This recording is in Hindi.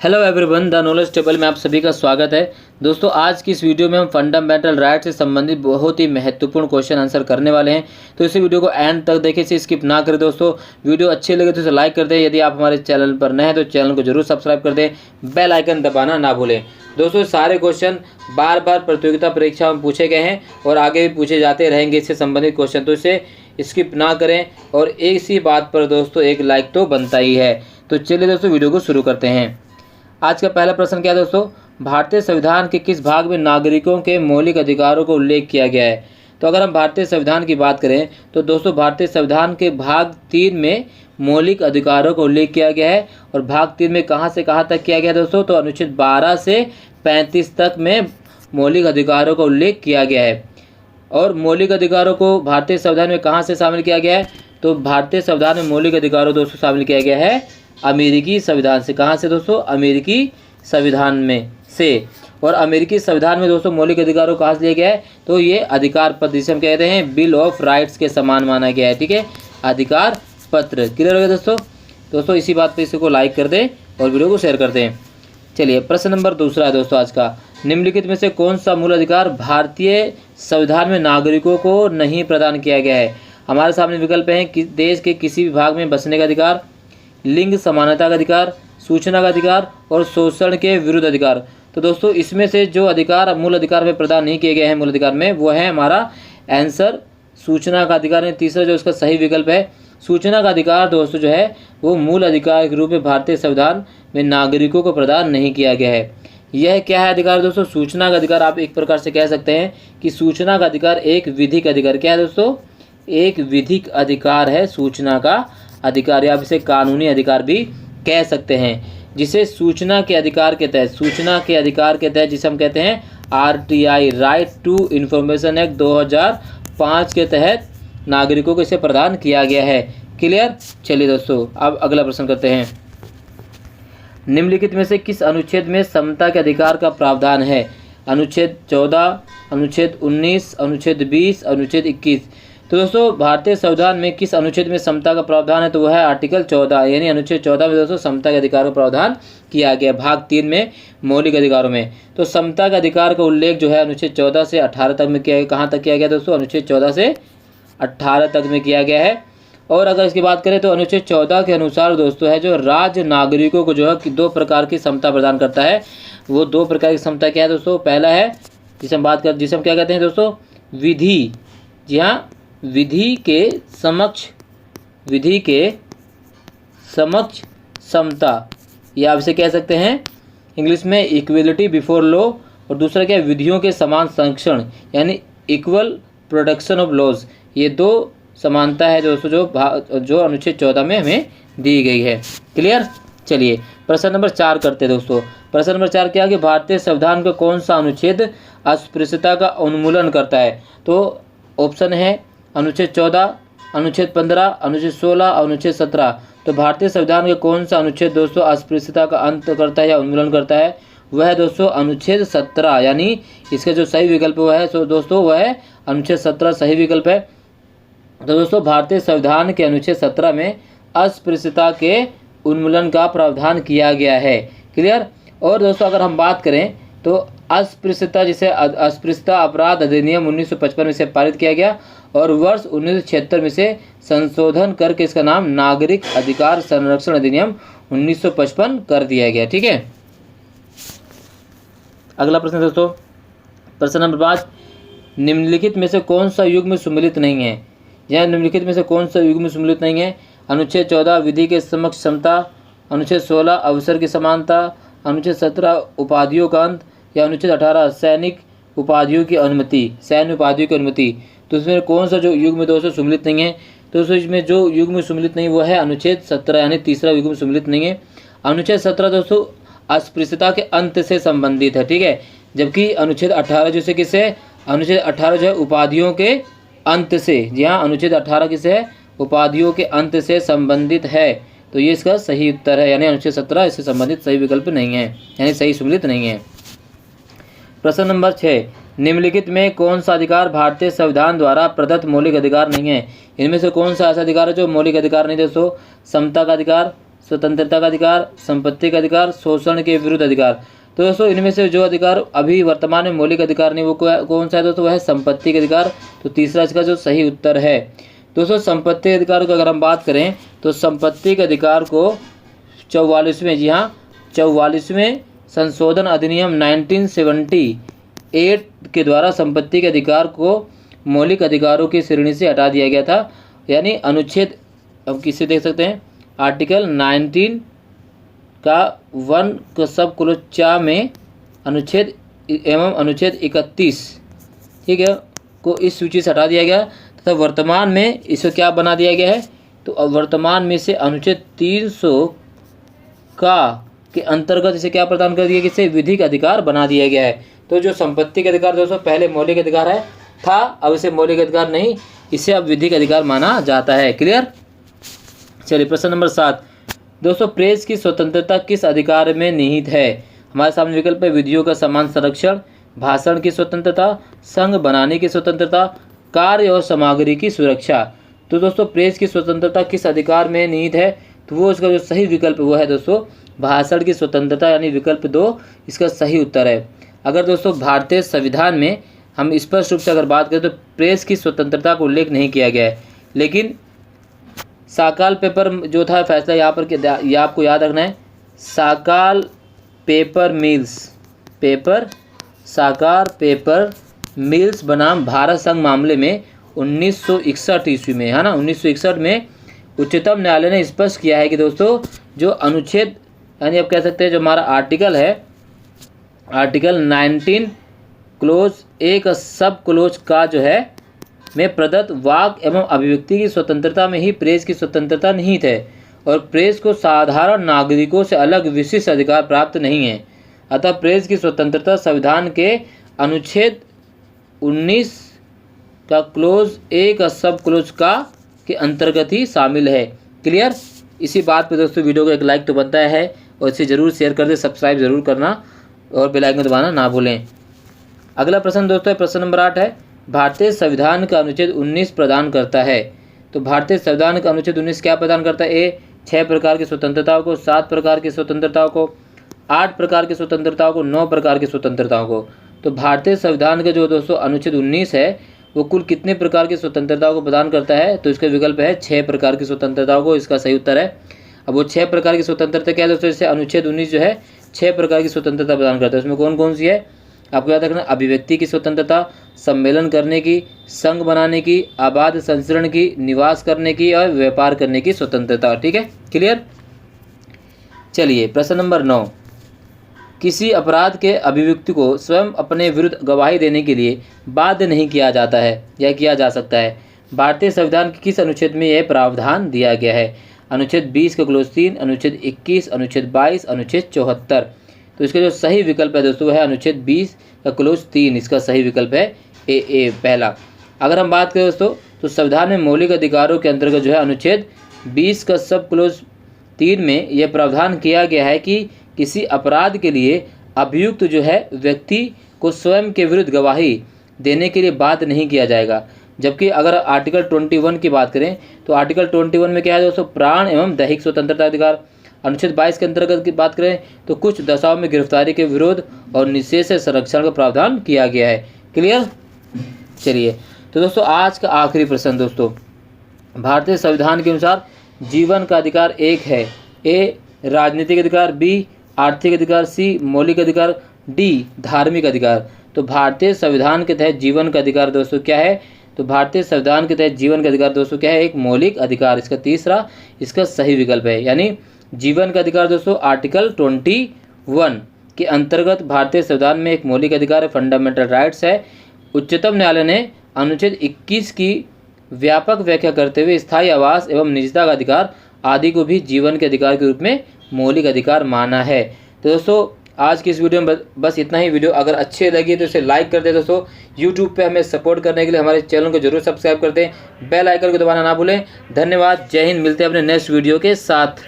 Hello everyone, the knowledge table में आप सभी का स्वागत है। दोस्तों, आज की इस वीडियो में हम फंडामेंटल राइट से संबंधित बहुत ही महत्वपूर्ण क्वेश्चन आंसर करने वाले हैं। तो इस वीडियो को एंड तक देखें, इसे स्किप ना करें। दोस्तों, वीडियो अच्छी लगे तो इसे लाइक कर दें। यदि आप हमारे चैनल पर नए हैं तो चैनल को जरूर सब्सक्राइब कर दें, बेल आइकन दबाना ना भूलें। दोस्तों, सारे क्वेश्चन बार बार प्रतियोगिता परीक्षा में पूछे गए हैं और आगे भी पूछे जाते रहेंगे इससे संबंधित क्वेश्चन, तो इसे स्किप ना करें। और इसी बात पर दोस्तों एक लाइक तो बनता ही है। तो चलिए दोस्तों, वीडियो को शुरू करते हैं। आज का पहला प्रश्न क्या है दोस्तों? भारतीय संविधान के किस भाग में नागरिकों के मौलिक अधिकारों को उल्लेख किया गया है? तो अगर हम भारतीय संविधान की बात करें तो दोस्तों भारतीय संविधान के भाग 3 में मौलिक अधिकारों को उल्लेख किया गया है। और भाग 3 में कहाँ से कहाँ तक किया गया है दोस्तों? तो अनुच्छेद 12 से 35 तक में मौलिक अधिकारों का उल्लेख किया गया है। और मौलिक अधिकारों को भारतीय संविधान में कहाँ से शामिल किया गया है? तो भारतीय संविधान में मौलिक अधिकारों दोस्तों शामिल किया गया है अमेरिकी संविधान से। कहाँ से दोस्तों? अमेरिकी संविधान में से। और अमेरिकी संविधान में दोस्तों मौलिक अधिकारों कहाँ से लिया गया है? तो ये अधिकार पत्र, जिसे हम कहते हैं बिल ऑफ राइट्स के समान माना गया है। ठीक है, अधिकार पत्र। क्लियर हो गया दोस्तों? दोस्तों इसी बात पे इसको लाइक कर दें और वीडियो को शेयर कर दें। चलिए, प्रश्न नंबर दूसरा है दोस्तों आज का। निम्नलिखित में से कौन सा मूल अधिकार भारतीय संविधान में नागरिकों को नहीं प्रदान किया गया है? हमारे सामने विकल्प हैं कि देश के किसी भी भाग में बसने का अधिकार, लिंग समानता का अधिकार, सूचना का अधिकार और शोषण के विरुद्ध अधिकार। तो दोस्तों इसमें से जो अधिकार मूल अधिकार में प्रदान नहीं किए गए हैं मूल अधिकार में, वो है हमारा आंसर सूचना का अधिकार है। तीसरा जो इसका सही विकल्प है सूचना का अधिकार दोस्तों जो है वो मूल अधिकार के रूप में भारतीय संविधान में नागरिकों को प्रदान नहीं किया गया है। यह क्या है अधिकार दोस्तों? सूचना का अधिकार आप एक प्रकार से कह सकते हैं कि सूचना का अधिकार एक विधिक अधिकार। क्या है दोस्तों? एक विधिक अधिकार है सूचना का अधिकार, या आप इसे कानूनी अधिकार भी कह सकते हैं, जिसे सूचना के अधिकार के तहत जिसे हम कहते हैं RTI, right to information act 2005 के तहत नागरिकों को इसे प्रदान किया गया है। क्लियर? चलिए दोस्तों, अब अगला प्रश्न करते हैं। निम्नलिखित में से किस अनुच्छेद में समता के अधिकार का प्रावधान है? अनुच्छेद 14, अनुच्छेद 19, अनुच्छेद 20, अनुच्छेद 21। तो दोस्तों भारतीय संविधान में किस अनुच्छेद में समता का प्रावधान है? तो वह है आर्टिकल 14, यानी अनुच्छेद 14 में दोस्तों समता के अधिकार का प्रावधान किया गया भाग 3 में मौलिक अधिकारों में। तो समता के अधिकार का उल्लेख जो है अनुच्छेद 14 से 18 तक में किया गया। कहाँ तक किया गया दोस्तों? अनुच्छेद 14 से 18 तक में किया गया है। और अगर इसकी बात करें तो अनुच्छेद 14 के अनुसार दोस्तों है जो राज्य नागरिकों को जो है 2 प्रकार की समता प्रदान करता है। वो 2 प्रकार की समता क्या है दोस्तों? पहला है जिसे हम क्या कहते हैं दोस्तों? विधि। जी हाँ, विधि के समक्ष समता, या आप इसे कह सकते हैं इंग्लिश में इक्वलिटी बिफोर लॉ। और दूसरा क्या है? विधियों के समान संरक्षण, यानी इक्वल प्रोटेक्शन ऑफ लॉज। ये 2 समानता है दोस्तों जो अनुच्छेद 14 में हमें दी गई है। क्लियर? चलिए प्रश्न नंबर 4 करते हैं दोस्तों। प्रश्न नंबर 4 क्या है कि भारतीय संविधान का कौन सा अनुच्छेद अस्पृश्यता का उन्मूलन करता है? तो ऑप्शन है अनुच्छेद 14, अनुच्छेद 15, अनुच्छेद 16, अनुच्छेद 17। तो भारतीय संविधान के कौन सा अनुच्छेद दोस्तों अस्पृश्यता का अंत करता है या उन्मूलन करता है? वह है दोस्तों अनुच्छेद 17, यानी इसका जो सही विकल्प हुआ है तो दोस्तों वह है अनुच्छेद 17 सही विकल्प है। तो दोस्तों भारतीय संविधान के अनुच्छेद 17 में अस्पृश्यता के उन्मूलन का प्रावधान किया गया है। क्लियर? और दोस्तों अगर हम बात करें तो अस्पृश्यता जिसे अस्पृश्यता अपराध अधिनियम 1955 में से पारित किया गया और वर्ष 1976 में से संशोधन करके इसका नाम नागरिक अधिकार संरक्षण अधिनियम 1955 कर दिया गया। ठीक है, अगला प्रश्न दोस्तों, प्रश्न नंबर 5। निम्नलिखित में से कौन सा युग्म सम्मिलित नहीं है? यह निम्नलिखित में से कौन सा युग्म सम्मिलित नहीं है? अनुच्छेद 14 विधि के समक्ष समता, अनुच्छेद 16 अवसर की समानता, अनुच्छेद 17 उपाधियों का अंत, या अनुच्छेद 18 सैन्य उपाधियों की अनुमति। तो इसमें कौन सा जो युग्म दोस्तों सम्मिलित नहीं है? तो इसमें जो युग्म सम्मिलित नहीं वो है अनुच्छेद 17, यानी तीसरा युग्म सम्मिलित नहीं है। अनुच्छेद 17 दोस्तों अस्पृश्यता के अंत से संबंधित है। ठीक है, जबकि अनुच्छेद 18 जैसे किससे? अनुच्छेद 18 जो है उपाधियों के अंत से। जी हाँ, अनुच्छेद 18 किससे है? उपाधियों के अंत से संबंधित है। तो ये इसका सही उत्तर है, यानी अनुच्छेद 17 इससे संबंधित सही विकल्प नहीं है, यानी सही सम्मिलित नहीं है। प्रश्न नंबर 6। निम्नलिखित में कौन सा अधिकार भारतीय संविधान द्वारा प्रदत्त मौलिक अधिकार नहीं है? इनमें से कौन सा ऐसा अधिकार है जो मौलिक अधिकार नहीं दोस्तों? समता का अधिकार, स्वतंत्रता का अधिकार, संपत्ति का अधिकार, शोषण के विरुद्ध अधिकार। तो दोस्तों इनमें से जो अधिकार अभी वर्तमान में मौलिक अधिकार नहीं वो कौन सा है दोस्तों, वह है संपत्ति का अधिकार। तो तीसरा इसका जो सही उत्तर है दोस्तों संपत्ति के अधिकार की अगर हम बात करें तो संपत्ति के अधिकार को 44वें, जी हाँ 44वें संशोधन अधिनियम 1978 के द्वारा संपत्ति के अधिकार को मौलिक अधिकारों की श्रेणी से हटा दिया गया था। यानी अनुच्छेद, अब किसे देख सकते हैं, आर्टिकल 19 का 1 सब क्लोज 4 में अनुच्छेद एवं अनुच्छेद 31, ठीक है, को इस सूची से हटा दिया गया तथा वर्तमान में इसे क्या बना दिया गया है, तो वर्तमान में से अनुच्छेद 300 का के अंतर्गत इसे क्या प्रदान कर दिया गया, इसे विधिक अधिकार बना दिया गया है। तो जो संपत्ति का अधिकार दोस्तों पहले मौलिक अधिकार है था, अब इसे मौलिक अधिकार नहीं, इसे अब विधिक अधिकार माना जाता है। क्लियर। चलिए प्रश्न नंबर 7 दोस्तों, प्रेस की स्वतंत्रता किस अधिकार में निहित है? हमारे सामने विकल्प है विधियों का समान संरक्षण, भाषण की स्वतंत्रता, संघ बनाने की स्वतंत्रता, कार्य और सामग्री की सुरक्षा। तो दोस्तों प्रेस की स्वतंत्रता किस अधिकार में निहित है, तो वो इसका जो सही विकल्प वो है दोस्तों भाषण की स्वतंत्रता, यानी विकल्प 2 इसका सही उत्तर है। अगर दोस्तों भारतीय संविधान में हम स्पष्ट रूप से अगर बात करें तो प्रेस की स्वतंत्रता को उल्लेख नहीं किया गया है, लेकिन साकाल पेपर जो था फैसला यहाँ पर ये आपको याद रखना है, साकाल पेपर मिल्स बनाम भारत संघ मामले में 1961 ईस्वी में, है ना, 1961 में उच्चतम न्यायालय ने स्पष्ट किया है कि दोस्तों जो अनुच्छेद, यानी आप कह सकते हैं जो हमारा आर्टिकल है, आर्टिकल 19 क्लोज 1 सब क्लोज का जो है में प्रदत्त वाक एवं अभिव्यक्ति की स्वतंत्रता में ही प्रेस की स्वतंत्रता निहित है और प्रेस को साधारण नागरिकों से अलग विशिष्ट अधिकार प्राप्त नहीं है। अतः प्रेस की स्वतंत्रता संविधान के अनुच्छेद 19 का क्लोज 1 सब क्लोज का के अंतर्गत ही शामिल है। क्लियर। इसी बात पे दोस्तों वीडियो को एक लाइक तो बनता है और इसे जरूर शेयर कर दे, सब्सक्राइब जरूर करना और बेल आइकन दबाना ना भूलें। अगला प्रश्न दोस्तों प्रश्न नंबर 8 है, भारतीय संविधान का अनुच्छेद 19 प्रदान करता है। तो भारतीय संविधान का अनुच्छेद 19 क्या प्रदान करता है? ए 6 प्रकार की स्वतंत्रताओं को, 7 प्रकार की स्वतंत्रताओं को, 8 प्रकार की स्वतंत्रताओं को, 9 प्रकार की स्वतंत्रताओं को। तो भारतीय संविधान का जो दोस्तों अनुच्छेद 19 है वो कुल कितने प्रकार की स्वतंत्रताओं को प्रदान करता है? तो इसका विकल्प है 6 प्रकार की स्वतंत्रताओं को, इसका सही उत्तर है। अब वो 6 प्रकार की स्वतंत्रता क्या है दोस्तों? जैसे अनुच्छेद 19 जो है 6 प्रकार की स्वतंत्रता प्रदान करता है। उसमें कौन कौन सी है आपको याद रखना, अभिव्यक्ति की स्वतंत्रता, सम्मेलन करने की, संघ बनाने की, आबाद संचरण की, निवास करने की और व्यापार करने की स्वतंत्रता। ठीक है, क्लियर। चलिए प्रश्न नंबर 9, किसी अपराध के अभियुक्त को स्वयं अपने विरुद्ध गवाही देने के लिए बाध्य नहीं किया जाता है या किया जा सकता है। भारतीय संविधान के किस अनुच्छेद में यह प्रावधान दिया गया है? अनुच्छेद 20 का क्लोज 3, अनुच्छेद 21, अनुच्छेद 22, अनुच्छेद 74। तो इसका जो सही विकल्प है दोस्तों है अनुच्छेद 20 का क्लोज 3, इसका सही विकल्प है ए पहला। अगर हम बात करें दोस्तों तो संविधान में मौलिक अधिकारों के अंतर्गत जो है अनुच्छेद 20 का सब क्लोज 3 में यह प्रावधान किया गया है कि किसी अपराध के लिए अभियुक्त जो है व्यक्ति को स्वयं के विरुद्ध गवाही देने के लिए बाध्य नहीं किया जाएगा। जबकि अगर आर्टिकल 21 की बात करें तो आर्टिकल 21 में क्या है दोस्तों? प्राण एवं दैहिक स्वतंत्रता अधिकार। अनुच्छेद 22 के अंतर्गत की बात करें तो कुछ दशाओं में गिरफ्तारी के विरोध और निषेध से संरक्षण का प्रावधान किया गया है। क्लियर। चलिए तो दोस्तों आज का आखिरी प्रश्न दोस्तों, भारतीय संविधान के अनुसार जीवन का अधिकार एक है। ए राजनीतिक अधिकार, बी आर्थिक अधिकार, सी मौलिक अधिकार, डी धार्मिक अधिकार। तो भारतीय संविधान के तहत जीवन का अधिकार दोस्तों क्या है? तो भारतीय संविधान के तहत जीवन का अधिकार दोस्तों क्या है? एक मौलिक अधिकार। इसका तीसरा इसका सही विकल्प है। यानी जीवन का अधिकार दोस्तों आर्टिकल 21 के अंतर्गत भारतीय संविधान में एक मौलिक अधिकार है, फंडामेंटल राइट्स है। उच्चतम न्यायालय ने अनुच्छेद 21 की व्यापक व्याख्या करते हुए स्थायी आवास एवं निजता का अधिकार आदि को भी जीवन के अधिकार के रूप में मौलिक अधिकार माना है। तो दोस्तों आज की इस वीडियो में बस इतना ही। वीडियो अगर अच्छी लगी तो इसे लाइक कर दें दोस्तों। यूट्यूब पे हमें सपोर्ट करने के लिए हमारे चैनल को जरूर सब्सक्राइब कर दें, बेल आइकन को दबाना ना भूलें। धन्यवाद, जय हिंद। मिलते हैं अपने नेक्स्ट वीडियो के साथ।